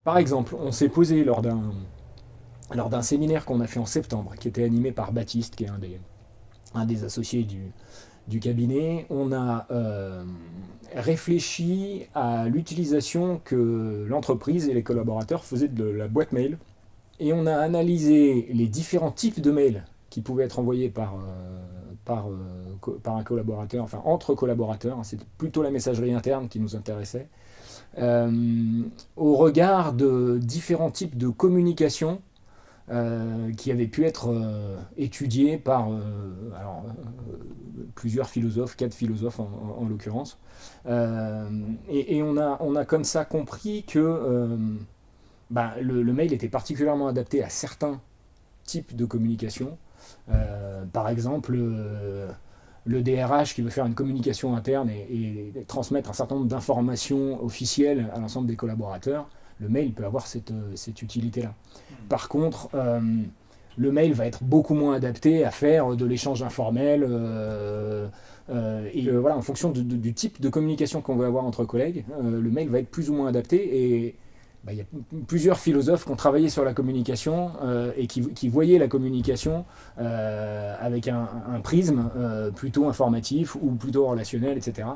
Par exemple, on s'est posé lors d'un séminaire qu'on a fait en septembre, qui était animé par Baptiste, qui est un des associés du cabinet. On a réfléchi à l'utilisation que l'entreprise et les collaborateurs faisaient de la boîte mail. Et on a analysé les différents types de mails qui pouvaient être envoyés par un collaborateur, enfin entre collaborateurs. C'est plutôt la messagerie interne qui nous intéressait. Au regard de différents types de communication qui avaient pu être étudiés par plusieurs philosophes, 4 philosophes en l'occurrence. Et on a comme ça compris que le mail était particulièrement adapté à certains types de communication. Par exemple, le DRH qui veut faire une communication interne et transmettre un certain nombre d'informations officielles à l'ensemble des collaborateurs, le mail peut avoir cette utilité-là. Par contre, le mail va être beaucoup moins adapté à faire de l'échange informel. Voilà, en fonction du type de communication qu'on veut avoir entre collègues, le mail va être plus ou moins adapté. Et il y a plusieurs philosophes qui ont travaillé sur la communication et qui voyaient la communication avec un prisme plutôt informatif ou plutôt relationnel, etc.